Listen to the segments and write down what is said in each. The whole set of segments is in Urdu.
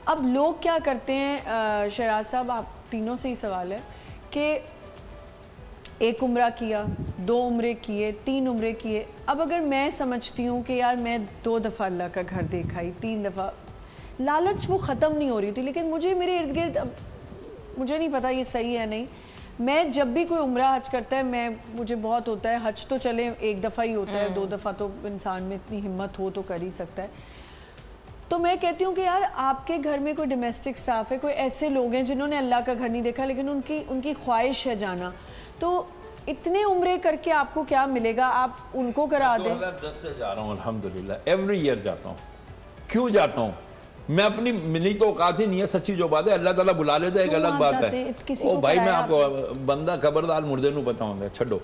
اب لوگ کیا کرتے ہیں شہراز صاحب، آپ تینوں سے ہی سوال ہے کہ ایک عمرہ کیا، 2 عمرے کیے، 3 عمرے کیے. اب اگر میں سمجھتی ہوں کہ یار میں 2 دفعہ اللہ کا گھر دیکھا ہی، 3 دفعہ، لالچ وہ ختم نہیں ہو رہی تھی. لیکن مجھے میرے ارد گرد، مجھے نہیں پتا یہ صحیح ہے نہیں، میں جب بھی کوئی عمرہ حج کرتا ہے مجھے بہت ہوتا ہے، حج تو چلے ایک دفعہ ہی ہوتا ہے، 2 دفعہ تو انسان میں اتنی ہمت ہو تو کر ہی سکتا ہے. تو میں کہتی ہوں کہ یار آپ کے گھر میں کوئی ڈومیسٹک سٹاف ہے، کوئی ایسے لوگ ہیں جنہوں نے اللہ کا گھر نہیں دیکھا لیکن ان کی خواہش ہے جانا، تو اتنے عمرے کر کے آپ کو کیا ملے گا؟ آپ ان کو کرا دیں. 2010 سے جا رہا ہوں الحمدللہ، ایوری ایئر جاتا ہوں. کیوں جاتا ہوں؟ میں اپنی منی تو اوقات ہی نہیں ہے، سچی جو بات ہے. اللہ تعالیٰ بلا لیتا ہے، ایک الگ بات ہے. او بھائی میں آپ کو بندہ خبردار مردے نو بتاؤں گا، چھڈو.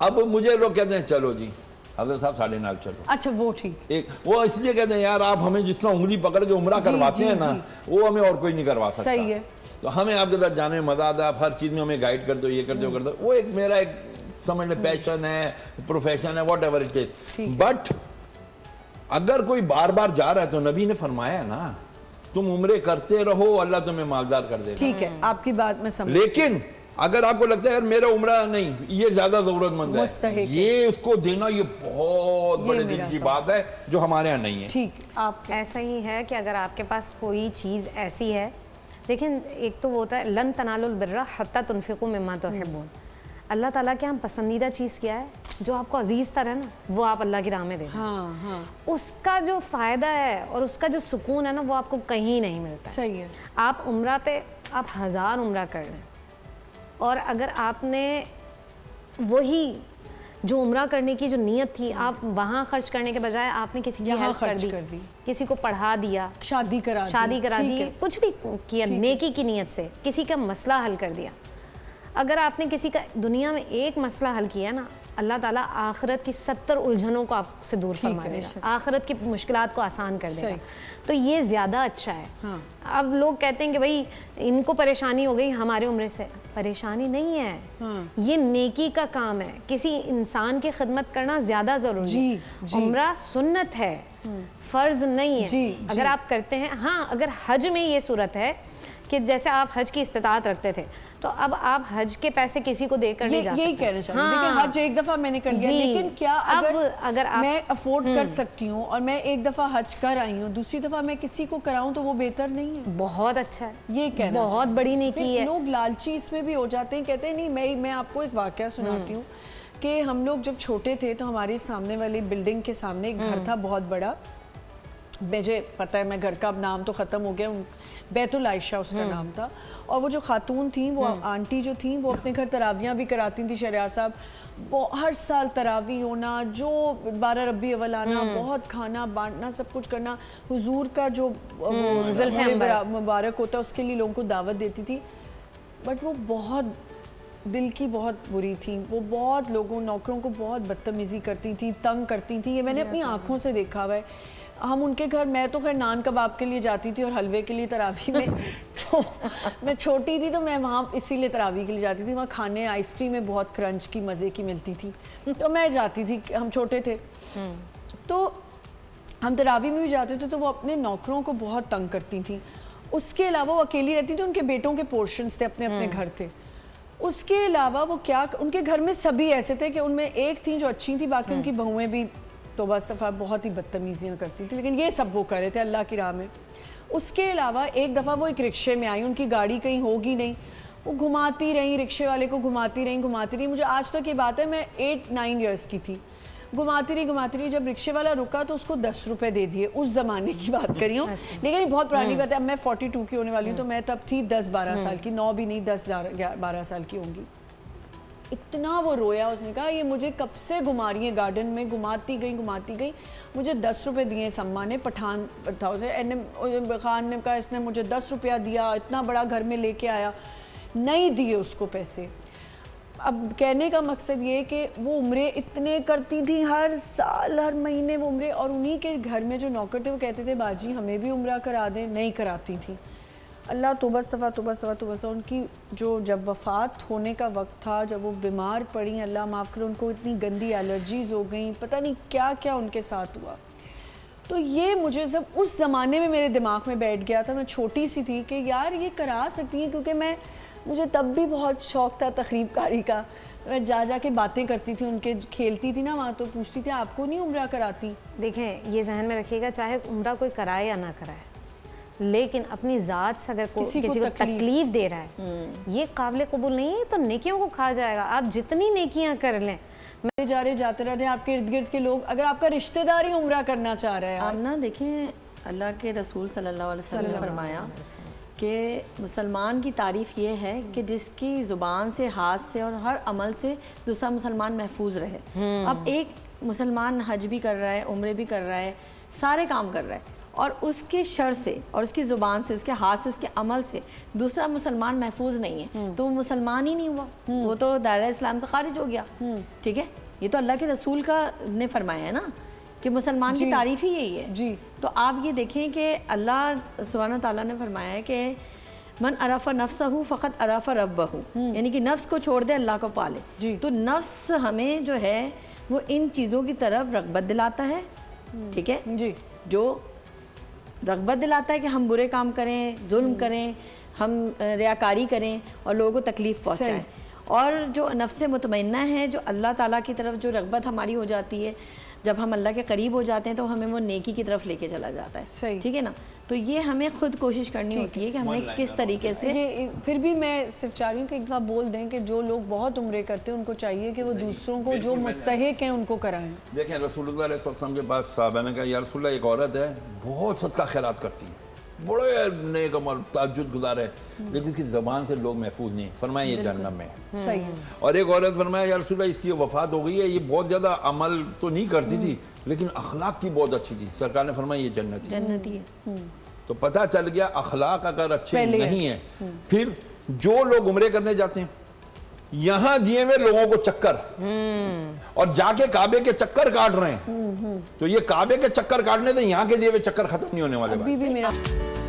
اب مجھے لوگ کہتے ہیں چلو جی حضرت صاحب ساڑھے نال چلو. اچھا وہ ٹھیک، وہ اس لیے کہتے ہیں یار آپ ہمیں جس طرح انگلی پکڑ کے عمرہ کرواتے ہیں نا، وہ ہمیں اور کوئی نہیں کروا سکتا. صحیح ہے. تو ہمیں آپ کے ساتھ جانے میں مزہ آتا ہے، آپ ہر چیز میں ہمیں گائیڈ کر دو، یہ کر دو، کر دو. وہ ایک میرا ایک سمجھ لیں پیشن ہے، پروفیشن ہے، what ever it is. But اگر کوئی بار بار جا رہا ہے تو نبی نے فرمایا ہے نا تم عمرے کرتے رہو، اللہ تمہیں مالدار کر دے گا. ٹھیک ہے آپ کی بات میں سمجھ. لیکن اگر آپ کو لگتا ہے یار میرا عمرہ نہیں، یہ زیادہ ضرورت مند ہے، یہ اس کو دینا یہ بہت بڑے دل کی بات ہے جو ہمارے ہاں نہیں ہے. ٹھیک آپ ایسا ہی ہے کہ اگر آپ کے پاس کوئی چیز ایسی ہے، دیکھیں ایک تو وہ ہوتا ہے لن تنالوا البر حتی تنفقوا مما تحبون. اللہ تعالیٰ کے ہم پسندیدہ چیز کیا ہے جو آپ کو عزیز تر ہے نا، وہ آپ اللہ کی راہ میں دیں. اس کا جو فائدہ ہے اور اس کا جو سکون ہے نا، وہ آپ کو کہیں نہیں ملتا. صحیح ہے. آپ عمرہ پہ آپ 1000 عمرہ کر لیں، اور اگر آپ نے وہی جو عمرہ کرنے کی جو نیت تھی آپ وہاں خرچ کرنے کے بجائے آپ نے کسی کی ہیلپ کر دی، کسی کو پڑھا دیا، شادی کرا دی، کچھ بھی کیا نیکی کی نیت سے، کسی کا مسئلہ حل کر دیا. اگر آپ نے کسی کا دنیا میں ایک مسئلہ حل کیا نا، اللہ تعالیٰ آخرت کی 70 الجھنوں کو آپ سے دور فرما دے گا، آخرت کی مشکلات کو آسان کر دے گا. تو یہ زیادہ اچھا ہے. اب لوگ کہتے ہیں کہ بھائی ان کو پریشانی ہو گئی ہمارے عمرے سے. پریشانی نہیں ہے، یہ نیکی کا کام ہے. کسی انسان کی خدمت کرنا زیادہ ضروری ہے. عمرہ سنت ہے، فرض نہیں ہے. اگر آپ کرتے ہیں، ہاں اگر حج میں یہ صورت ہے کہ جیسے آپ حج کی استطاعت رکھتے تھے تو اب آپ حج کے پیسے کسی کو دے کر نہیں جا سکتے. یہی کہنا چاہتی ہوں. دیکھیں حج ایک دفعہ میں نے کر لیا، لیکن کیا اگر میں افورڈ کر سکتی ہوں اور میں ایک دفعہ حج کر آئی ہوں، دوسری دفعہ میں کسی کو کراؤں تو وہ بہتر نہیں ہے؟ بہت اچھا ہے. یہ کہنا بہت بڑی نیکی ہے. لوگ لالچی اس میں بھی ہو جاتے ہیں، کہتے ہیں نہیں. میں آپ کو ایک واقعہ سناتی ہوں کہ ہم لوگ جب چھوٹے تھے تو ہمارے سامنے والی بلڈنگ کے سامنے ایک گھر تھا بہت بڑا. مجھے پتہ ہے، میں گھر کا اب نام تو ختم ہو گیا، بیت العائشہ اس کا نام تھا. اور وہ جو خاتون تھیں، وہ آنٹی جو تھیں، وہ اپنے گھر تراویاں بھی کراتی تھیں. شہریار صاحب ہر سال تراوی ہونا، جو 12 ربیع الاول آنا، بہت کھانا بانٹنا، سب کچھ کرنا. حضور کا جو مبارک ہوتا ہے اس کے لیے لوگوں کو دعوت دیتی تھی. بٹ وہ بہت دل کی بہت بری تھیں. وہ بہت لوگوں نوکروں کو بہت بدتمیزی کرتی تھیں، تنگ کرتی تھیں. یہ میں نے اپنی آنکھوں سے دیکھا ہوا ہے. ہم ان کے گھر، میں تو خیر نان کباب کے لیے جاتی تھی اور حلوے کے لیے تراوی میں. تو میں چھوٹی تھی تو میں وہاں اسی لیے تراوی کے لیے جاتی تھی. وہاں کھانے آئس کریم میں بہت کرنچ کی مزے کی ملتی تھی تو میں جاتی تھی. ہم چھوٹے تھے تو ہم تراوی میں بھی جاتے تھے تو وہ اپنے نوکروں کو بہت تنگ کرتی تھیں. اس کے علاوہ وہ اکیلی رہتی تھی، ان کے بیٹوں کے پورشنز تھے، اپنے اپنے گھر تھے. اس کے علاوہ وہ کیا، ان کے گھر میں سبھی ایسے تھے کہ ان میں ایک تھیں جو اچھی تھیں، باقی ان کی بہویں بھی تو بس دفعہ بہت ہی بدتمیزیاں کرتی تھی. لیکن یہ سب وہ کر رہے تھے اللہ کی راہ میں. اس کے علاوہ ایک دفعہ وہ ایک رکشے میں آئی، ان کی گاڑی کہیں ہوگی نہیں، وہ گھماتی رہیں، رکشے والے کو گھماتی رہیں. مجھے آج تک یہ بات ہے، میں 8-9 ایئرس کی تھی. گھماتی رہی. جب رکشے والا رکا تو اس کو 10 روپے دے دیے. اس زمانے کی بات کر رہی ہوں، لیکن یہ بہت پرانی بات ہے. اب میں 42 کی ہونے والی ہوں، تو میں تب تھی 10-12 سال کی، 9 بھی نہیں، 10-12 سال کی ہوں گی. اتنا وہ رویا. اس نے کہا یہ مجھے کب سے گھما رہی ہیں گارڈن میں، گھماتی گئی. مجھے 10 روپے دیے اس اماں نے. پٹھان تھا خان نے کہا اس نے مجھے 10 روپیہ دیا، اتنا بڑا گھر میں لے کے آیا. نہیں دیے اس کو پیسے. اب کہنے کا مقصد یہ کہ وہ عمرے اتنے کرتی تھیں، ہر سال ہر مہینے وہ عمرے. اور انہی کے گھر میں جو نوکر تھے وہ کہتے تھے باجی ہمیں بھی عمرہ کرا دیں. نہیں کراتی تھیں. اللہ توبہ استغفار. ان کی جو جب وفات ہونے کا وقت تھا، جب وہ بیمار پڑی، اللہ معاف کرے، ان کو اتنی گندی الرجیز ہو گئیں، پتہ نہیں کیا کیا ان کے ساتھ ہوا. تو یہ مجھے سب اس زمانے میں میرے دماغ میں بیٹھ گیا تھا, میں چھوٹی سی تھی, کہ یار یہ کرا سکتی ہیں, کیونکہ مجھے تب بھی بہت شوق تھا تقریب کاری کا. میں جا کے باتیں کرتی تھی ان کے, کھیلتی تھی نا وہاں, تو پوچھتی تھی آپ کو نہیں عمرہ کراتی. دیکھیں یہ ذہن میں رکھیے گا, چاہے عمرہ کوئی کرائے یا نہ کرائے, لیکن اپنی ذات سے اگر کسی کو تکلیف دے رہا ہے یہ قابل قبول نہیں ہے, تو نیکیوں کو کھا جائے گا. آپ جتنی نیکیاں کر لیں, جا رہے جاتے رہے آپ کے ارد گرد کے لوگ, اگر آپ کا رشتہ دار ہی عمرہ کرنا چاہ رہے ہیں. آپ نا دیکھیں اللہ کے رسول صلی اللہ علیہ وسلم نے فرمایا کہ مسلمان کی تعریف یہ ہے کہ جس کی زبان سے, ہاتھ سے اور ہر عمل سے دوسرا مسلمان محفوظ رہے. اب ایک مسلمان حج بھی کر رہا ہے, عمرے بھی کر رہا ہے, سارے کام کر رہا ہے, اور اس کے شر سے اور اس کی زبان سے, اس کے ہاتھ سے, اس کے عمل سے دوسرا مسلمان محفوظ نہیں ہے, تو وہ مسلمان ہی نہیں ہوا, وہ تو دائرہ اسلام سے خارج ہو گیا. ٹھیک ہے, یہ تو اللہ کے رسول کا نے فرمایا ہے نا کہ مسلمان کی تعریف ہی یہی ہے. جی تو آپ یہ دیکھیں کہ اللہ سبحانہ تعالیٰ نے فرمایا ہے کہ من عرف نفسہ فقط عرف ربہ, یعنی کہ نفس کو چھوڑ دے اللہ کو پالے. تو نفس ہمیں جو ہے وہ ان چیزوں کی طرف رغبت دلاتا ہے. ٹھیک ہے, جو رغبت دلاتا ہے کہ ہم برے کام کریں, ظلم کریں, ہم ریاکاری کریں اور لوگوں کو تکلیف پہنچائیں. اور جو نفس مطمئنہ ہے, جو اللہ تعالیٰ کی طرف جو رغبت ہماری ہو جاتی ہے, جب ہم اللہ کے قریب ہو جاتے ہیں تو ہمیں وہ نیکی کی طرف لے کے چلا جاتا ہے. ٹھیک ہے نا, تو یہ ہمیں خود کوشش کرنی ہوتی ہے کہ ہم نے کس طریقے سے. پھر بھی میں صرف چاہ رہی ہوں کہ ایک دفعہ بول دیں کہ جو لوگ بہت عمرے کرتے ہیں ان کو چاہیے کہ وہ دوسروں کو جو مستحق ہیں ان کو کرائیں. دیکھیں رسول اللہ علیہ وسلم کے پاس صحابہ نے کہا یا رسول اللہ ایک عورت ہے بہت صدقہ خیرات کرتی ہے, بڑے نیک عمل تہجد گزار ہے, لیکن اس کی زبان سے لوگ محفوظ نہیں. فرمایا یہ جہنم میں. صحیح. اور ایک عورت فرمایا یا رسول اللہ اس کی وفات ہو گئی ہے, یہ بہت زیادہ عمل تو نہیں کرتی تھی لیکن اخلاق کی بہت اچھی تھی. سرکار نے فرمایا یہ جنتی ہے. تو پتہ چل گیا اخلاق اگر اچھے نہیں ہیں, پھر جو لوگ عمرے کرنے جاتے ہیں یہاں دیے ہوئے لوگوں کو چکر, اور جا کے کعبے کے چکر کاٹ رہے ہیں, تو یہ کعبے کے چکر کاٹنے سے یہاں کے دیے ہوئے چکر ختم نہیں ہونے والے.